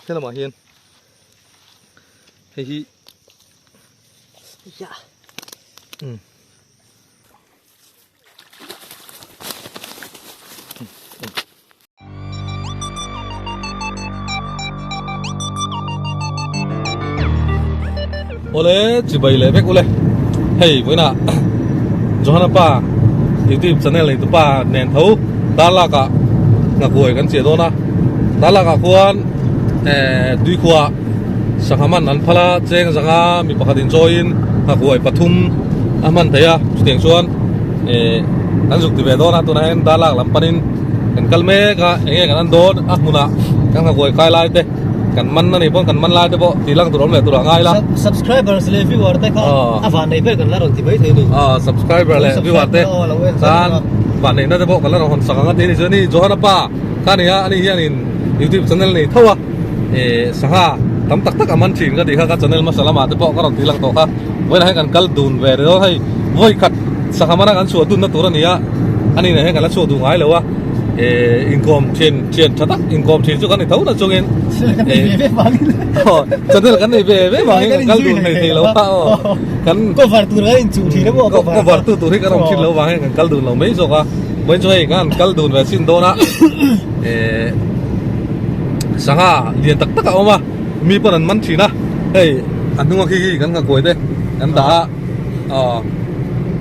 thế là mà hiền hay hi dạ ole chỉ bày lệ bếc ole hey với nè Johanna pa YouTube channel này tụi pa nền thấu ta là cả ngạc hồiกันเสียโดนะta là cảควรduy khua sanghaman an phala cheng zanga mi pakhatin join ngạc hồi pathum aman thaya tiang chuan kan juk ti ve do na tu na hen ta lak lam panin kan kalme ka enge kan an don muna kan ngạc hồi khai lai te kan man na ni pon kan man lai te bo tilang tu rom le tu ra ngai la subscribers le viewer te ko avan nei ber kan la ron ti bai thei ni subscriber le viewer te san ban nei na te bo kan la ron sanga te ni joni Johanna pa ka ni ha ani hianin YouTube channel ni thawa sanga tam tak tak aman chin ka di kha ka channel ma salama te bo ka ron tilang to kha voina he kan kal dun ve ro hai voi khat sanga mana kan chu dun na tur ani ya ani ne he kan la chu du ngai lo wa income chen thatak income chen chu kan ni thau na chungin channel kan nei ve bang kan dun nei thei lo kan ko var tur ga in chu thi na bo ko var tu ri ka rom chin lo bang kan kal dun lo mai zo ka mới cho hay kan kal dun ve sin do na sanga liền tak tak oma mi paran man thina hey anung khi kan ka koi te kan da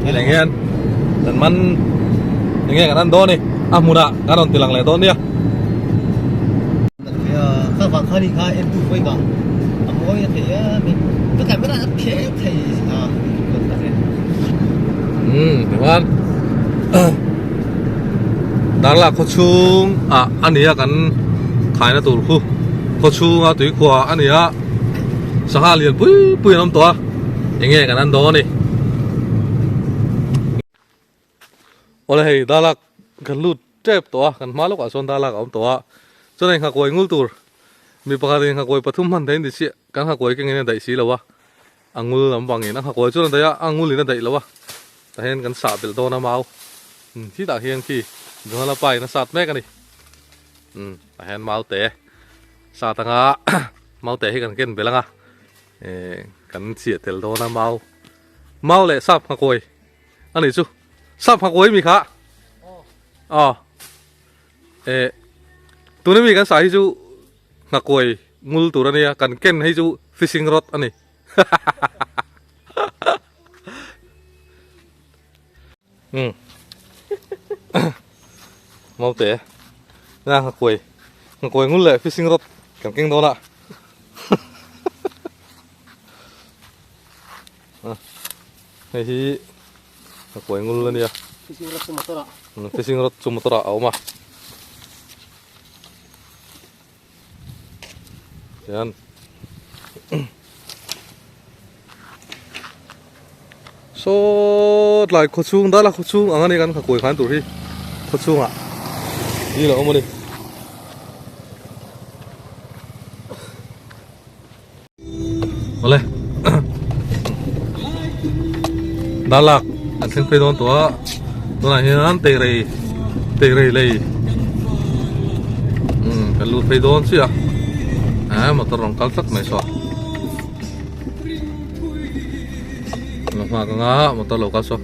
ni lengen dan man nge kan do ni amuna kan tilang le do niข้าฟังข้านี่ข้าเอ็นดูไว้ก่อนอ่ะมวยเถียมีก็แต่ไม่ได้แค่เถียแต่ว่าดังละเขาชูงอันนี้กันขายนะตัวคู่เขาชูงตัวขวาอันนี้สหาเรียนปุ้ยน้ำตัวอย่างเงี้ยกันนั่นโดนี่โอ้เลยดังละกันลุดเจ็บตัวกันมาลูกอ่ะส่วนดังละเอาตัวจนในข้ากวยงูตัวมีปกติข้ากวยปฐุมมันได้ดิสิกันข้ากวยก็เงี้ยได้สิแล้ววะงูลำบากเงี้ยนะข้ากวยจนได้งูลินได้แล้ววะแต่เห็นกันสาบเป็นตัวน้ำเมาที่ตาเฮียงที่ดูเราไปนะสัตว์แม่กันดิแต่เห็นเมาเตะสัตว์ต่างหากเมาเตะให้กันเกินไปแล้วไงกันเสียเตลโดนะเมาเลยสับหักโวยอันนี้จูสับหักโวยมีค่ะตัวนี้มีกันสายให้จูหักโวยงูตัวนี้กันเกินให้จู fishing rod อันนี้เมาเตะน่าหักโวยงูเลย fishing rod กันเก่งโดนละไอ้ที่หักโวยงูเลยเนี่ย fishing rod จุ่มตัวเอามาเดี๋ยวโซ่หลายคนชุ่งได้ละคนชุ่งอันนี้กันขับกวยขันตัวที่คนชุ่งนี่เหรอมาดิมาเลยด้านหลักอันเส้นไปโดนตัวไหนนั้นเตะเลยกันลูดไปโดนสิมาตรองกัลสักไม่สอมากันงะมาตรองกัลสัก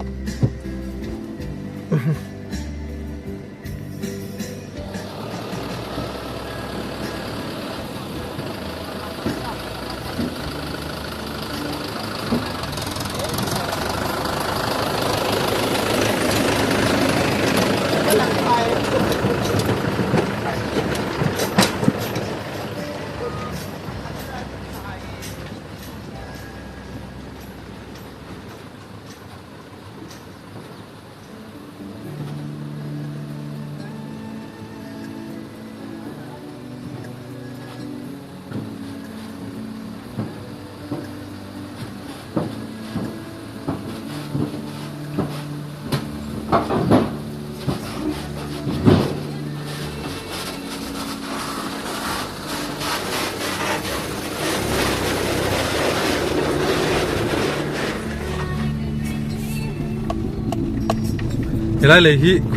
เห็นไรเลยฮิโค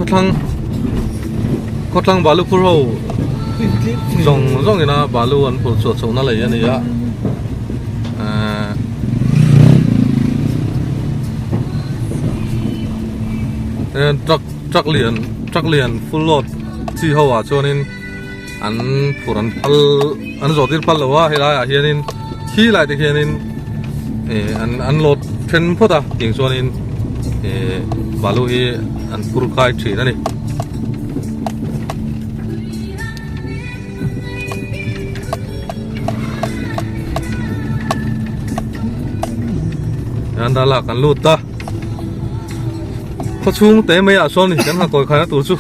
ตรลังบาลูพูโร่ rong cái na bà lu ăn phụ chuột sống nó lấy này á trắc liền full load chi hậu à cho nên anh phụ anh rồi tiền phật là wa hay là hiện nên khi lại thì hiện nên anh load trên phút à tiếng cho nên bà lu hi anh phụ khai chỉ đó này anh đã là anh lụt ta có chung tế mấy à son thì cái hàng còi khai nó tụt chú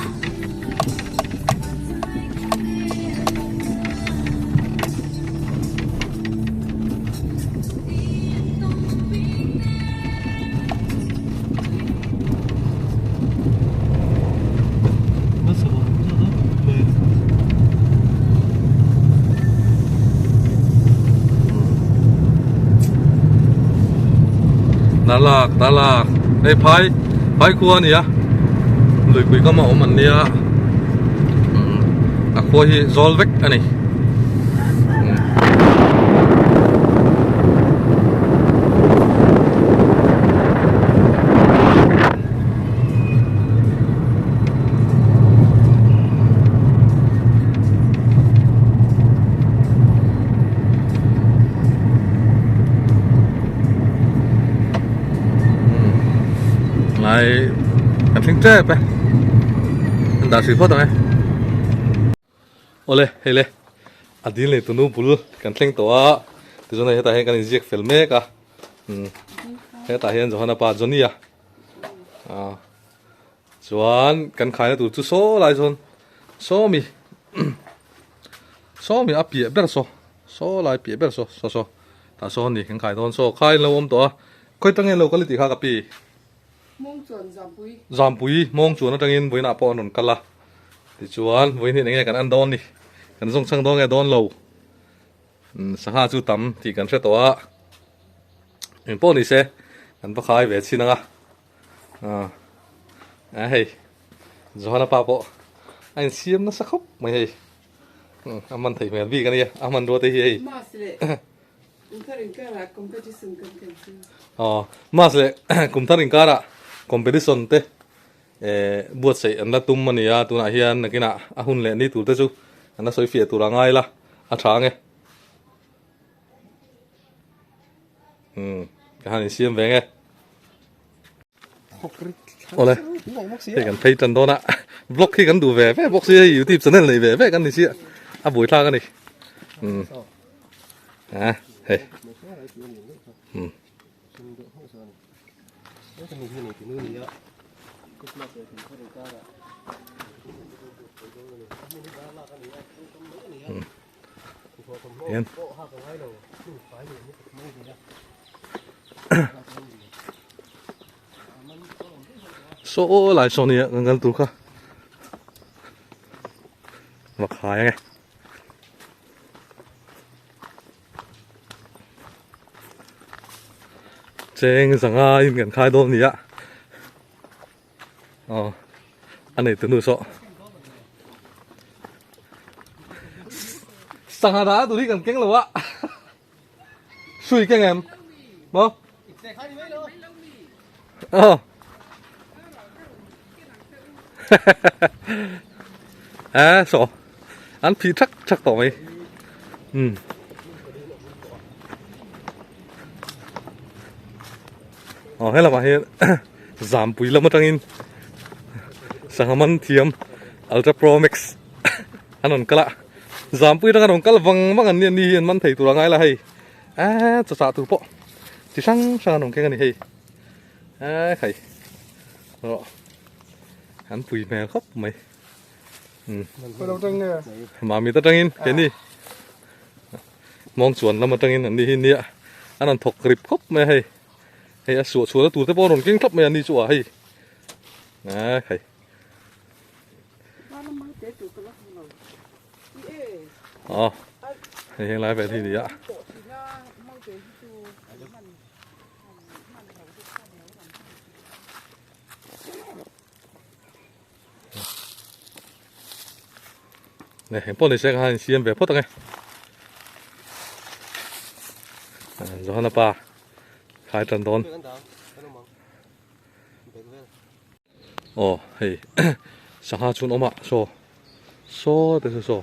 Đà Lạt đây phái cua này á lười quý có mẫu mình đi á cua hi Zolvec anh này lại cảm thấy chết vậy anh đã xử phạt rồi ole hele adin le tunu bul kan thleng to a ti zona heta he kan inject fel me ka heta hian johana pa jonia chuan kan khai na tur chu so lai zon so mi a pie ber so lai pie ber so ta so ni kan khai don so khai lo om to khoi tang lo quality kha ka pi mong chuẩn giảm bụi mong chuột nó đang in với nạp bọn nón cala thì chuột với những nghe cần ăn đòn đi cần dùng sang đòn nghe đòn lâu sáng hai chú tắm thì cần sẽ tỏa những bọn này sẽ cần bắt khai về xin nga hey rồi nó bao bộ anh xiêm nó sắc khóc mày hey anh mình thấy mày vì cái này anh mình đua thấy hey mas le kum tharin kara competition te buat sei an la tum mania tuna hian nakina ahun le ni tur te chu an soi fia tur angai la a thange cái này xiêm về nghe ole cái kan thấy chân đó nè vlog khi kan đủ về box gì youtube channel này về cái này xia buổi tha cái này hey Yên. Số lại số này gần tủ kha mặc hài nghe trên rằng ai gần khai đôn gì ạ anh này tưởng được sợ sang hà đá tụi đi gần kính rồi ạ suy cái em bố sợ anh phi chắc tỏ mày hay là mà hiện giảm bụi lắm ở trong in sang man thiam Ultra Pro Max anh còn cả giảm bụi đang còn cả văng văng anh đi man thấy tụi ngay là hay chả tụi bộ chỉ sang còn cái này hay hay rồi anh bụi mèo khóc mày mà mình ta trong in cái gì mong chuẩn là mà trong in anh đi hin nè anh còn thọc grip khóc mày hay hay sửa tụi tới bao đồng kinh khóc mày anh đi chùa hay hay hiện lại về thì gì ạ này hình bọn này sẽ hay xem về phốt tăng ấy rồi hả ba khai trần đón ồ hey sang hà chun ôm ạ so thế so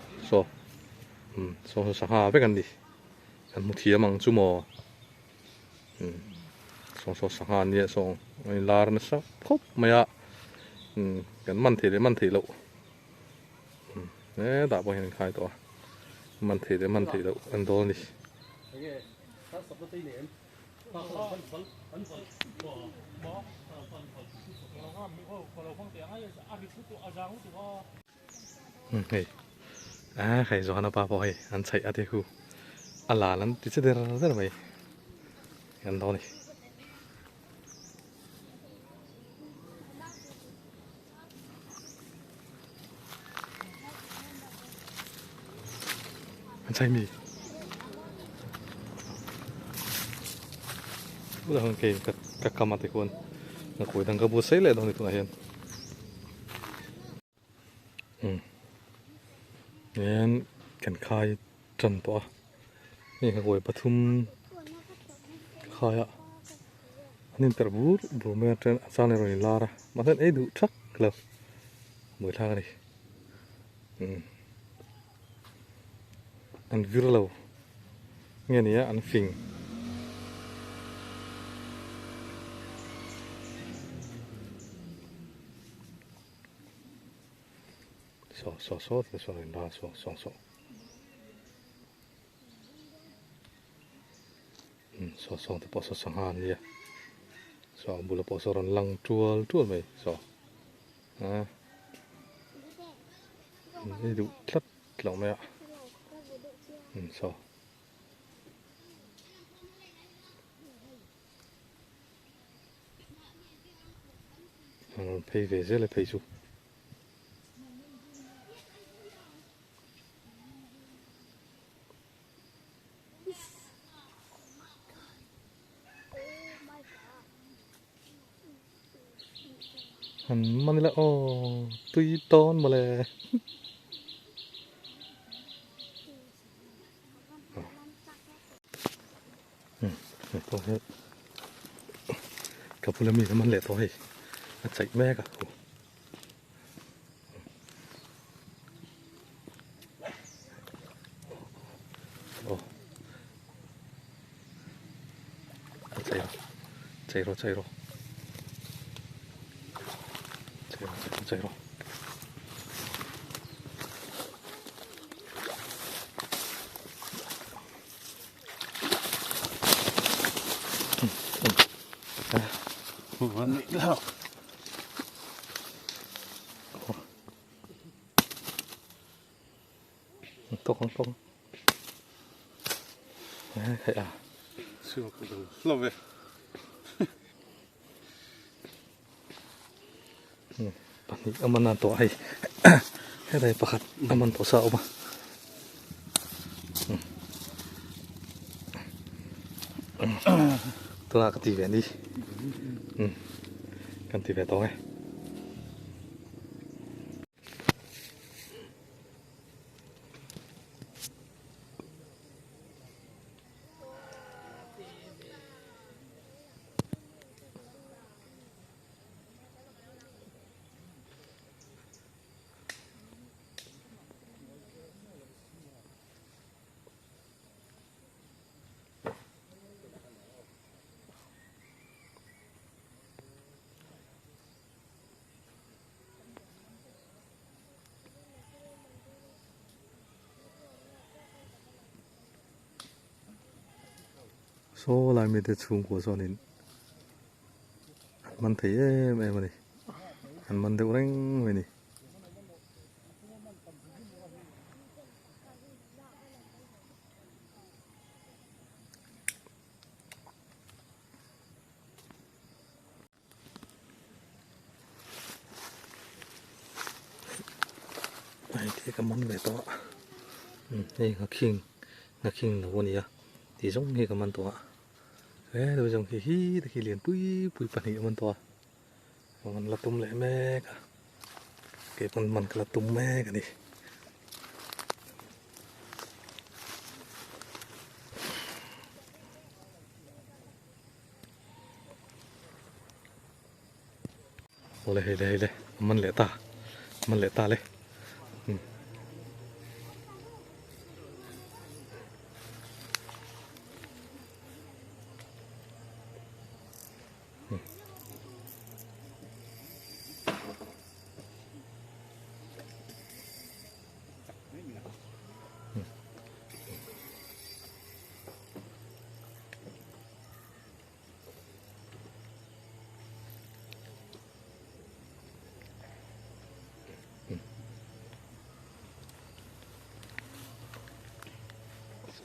so sang hà vớiกันđiกันมุทีมังจุโมso sang hàเนี่ยsoลาร์นสักครบไม่อะกันมันทีเลยมันทีแล้วเนี่ยดาบเห็นใครตัวมันทีเลยมันทีแล้วอันโดนี่เฮ้ยใครจะหันป้าพอให้อันใส่อาเทคูอันหลานนั้นติดเชื้อได้ไหมอันโดนี่อันใช่มีบุตรของเกย์กับกรรมติคนนักคุยทางกระบุเซ่เลยตรงนี้ตัวไหนเห็นเนี่ยกันคายจันตัวนี่นักคุยปฐุมคายอ่ะนี่ตระบูเมื่อเจออาจารย์ในโรงเรียนลาระมาเส้นดูชักเลยมือทางนี้อันวิรเราเงี้ยนี่อันฟิงsoแต่ส่วนนั้นsoแต่พอสังหารเนี่ยบุรุษพอสรันลังจั่วไหมนี่ดูชัดหลงไหมอ่ะเพย์เวเซเลยเพย์จูมันนี่ละโอ้ตุยต้นมาเลยตัวนี้กับพลเมืองมันแหละตัวให้ใส่แม่กับโอ้ใจรอใจรอวันนี้แล้วตกใครอ่ะช่วยกันดูลงไปปันนี้เอามันนานตัวให้ให้ได้ประคัดเอามันตัวเสามาตัวกันตีแหวนดิกันตีแหวนตัวไงโซ่ลายมีแต่ชุ่มหัวโซนินมันถี่แม่มันนี่มันเดือดแรงเลยนี่ไอ้ที่กำมันเลยตัวนี่งักคิงหนูวันนี้อ่ะที่ส่งนี่กำมันตัวดูจังที่ตะกี้เรียนปุยปันนี่มันตัวมันละตุ้มเลยแม่กะเก็บมันกระตุ้มแม่กันดิ เลยมันเหลือตาเลย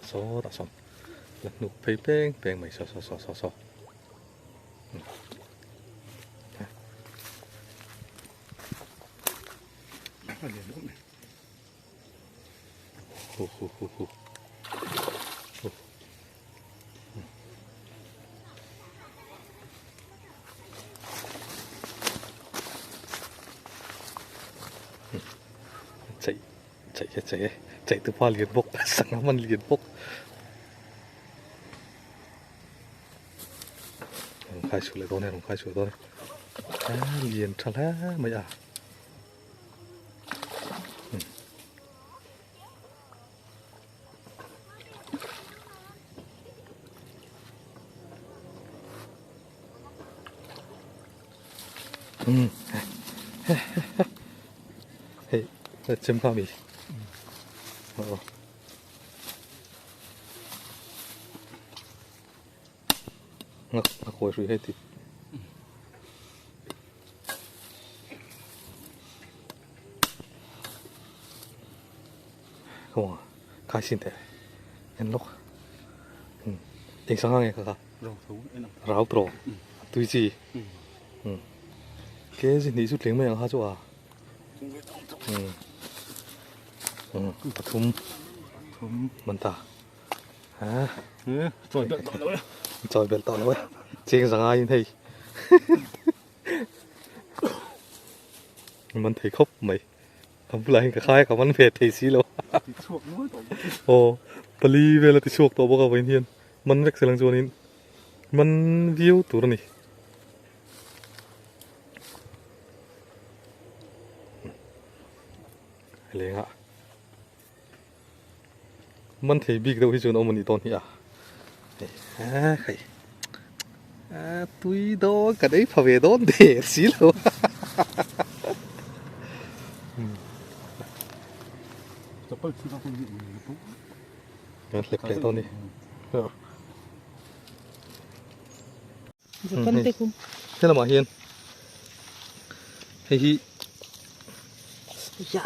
โซ่ต่อสองหลักหนุกเพลงเพลงใหม่โซ่ใจตัวพ่อเรียนบกสั่งมันเรียนบกใครช่วยตัวนี้ใครช่วยตัวนี้เรียนชะละไม่อ่ะเฮ้ยเชื่อมข้าวมีนักโวยช่วยให้ติดก็ว่าข้าสินแต่เห็นลูกเองสังหารไงครับเราโตตุยจีแกสิหนีสุดเลี้ยงไม่ยังฮะจ้าปทุมมันตาฮะจอยเบลต่อแล้วเว้ยเชียงสังหารยังไงมันถีครบไหมทำอะไรกับค่ายกับมันเพจถีสีแล้วโอ้ปลีเวลาที่ชวกตัวบอกเอาไว้เทียนมันเล็กเสียงจวนนี้มันวิวตัวนี้เลยฮะมันถีบีกตัวที่จวนเอามันอีตอนนี้ใครตุยโดกันได้พาเวโดนเดือดสิแล้วจะเปิดที่เราคนอยู่ปุ๊บงั้นเล็กๆตอนนี้จะเป็นเต็มเท่าไหร่มาเฮียนเฮ้ยอย่า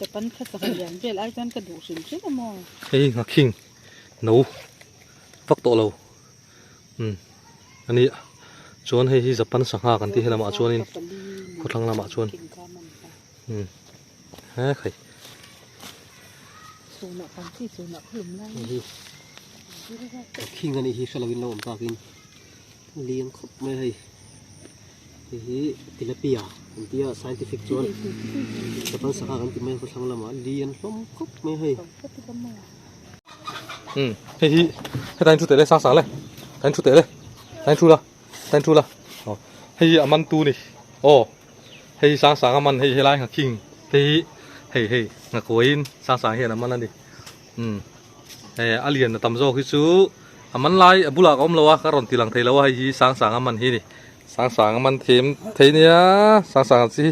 จะเป็นแค่สักอย่างเวลาจันกระดูกสิ่งที่ละมอเฮ้ยงักขิงหนูฟักโตเราอันนี้ชวนให้จะปั้นสังหากันที่เรามาชวนนี่คนทั้งเรามาชวนใครสูนักความที่สูนักหลุมนั่นขิงกันอีกทีสลับวินเราตากินเลี้ยงครบไม่ให้ติลเปียผมที่ว่า scientific ชวนจะปั้นสังหากันที่ไม่คนทั้งเรามาเลี้ยงล้มครบไม่ให้เฮ้ยให้ตันชุดเตะเลยสร้างเลยตันชุดเตะเลยตันชุดละให้อามันตูนี่โอ้ให้สร้างอามันให้ไล่หักขิงให้งักโวยสร้างเห็นอามันนั่นดิให้อาเลียนตำโซ่คือซูอามันไล่บุลากอมเราวะการันตีหลังไทยเราว่าให้สร้างอามันที่นี่สร้างอามันเทียมไทยเนี่ยสร้างสิ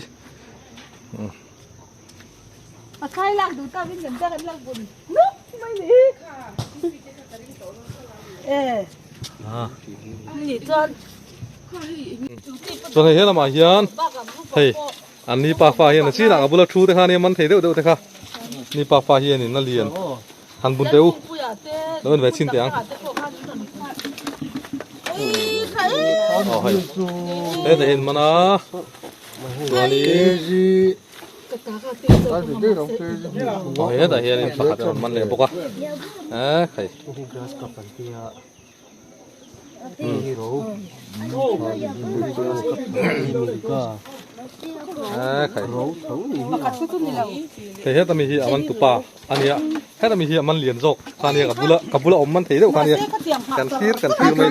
ใครลักดูตาวิ่งกันจะกันลักบุญนุ๊กไม่หนีนี่จนให้เห็นละมาเฮียนเฮ้ยอันนี้ปากฟ้าเฮียนสิหลังบุลชูแต่ข้านี่มันเทเดียวแต่ข้านี่ปากฟ้าเฮียนนี่นั่นเลียนหันบุญเดียวแล้วมันแบบชิ้นเตียงแต่เห็นมันนะตัวนี้แต่เฮียนปากมันเลยปกติใครheroใครเฮ้ยแต่มีที่อามันตุปาอันนี้ให้ ให้แต่มีเฮียมันเหรียญจกคานี้กับบุระอมมันถีเดียวคานี้ ก็เตรียมผัก กันทีกันทีไม่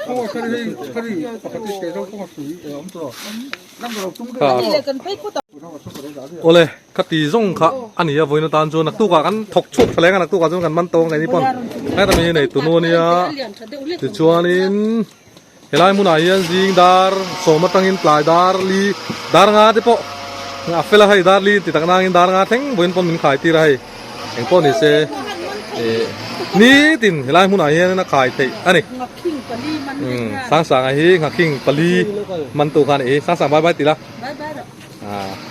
그거 수위, 그거 카리 바깥에 계속 그거 수위, 엄청 남자로 좀 ก็ นี่เลยกันไปกูต่อ โอเลยคตีส่งค่ะอันนี้วันนี้ตอนจนนักตู้กันถกชุดแถลงกันนักตู้กันจนกันมันตรงไงนี่ปอนให้แต่มีในตัวนู้นเนี่ยติดชัวนินเฮลัยมุนายนจิงดาร์โสมตังอินปลายดาร์ลีดาร์งาที่ปออัฟเฟลให้ดาร์ลีติดตักนางอินดาร์งาเท่งบนปอนมินขายตีไรเองปอนนี่เซนี่ตินเฮลัยมุนายนนักขายตีอันนี้ งับขิงปลีมัน sang sang ai hi ngak king pali man tu khan e sang sang bye bye ti la บายบาย à